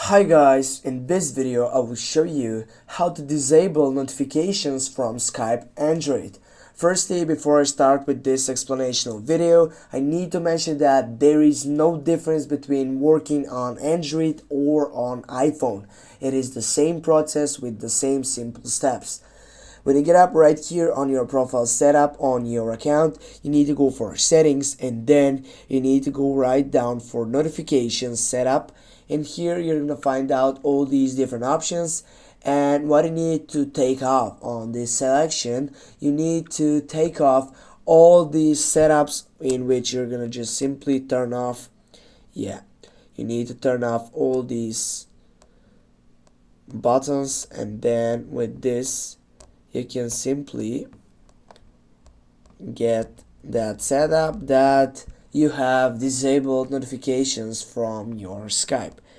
Hi guys, in this video I will show you how to disable notifications from Skype Android. Firstly, before I start with this explanational video, I need to mention that there is no difference between working on Android or on iPhone. It is the same process with the same simple steps. When you get up right here on your profile setup on your account, you need to go for settings and then you need to go right down for notifications setup, and here you're gonna find out all these different options. And what you need to take off on this selection, you need to take off all these setups in which you're gonna just simply turn off. You need to turn off all these buttons, and then with this you can simply get that setup that you have disabled notifications from your Skype.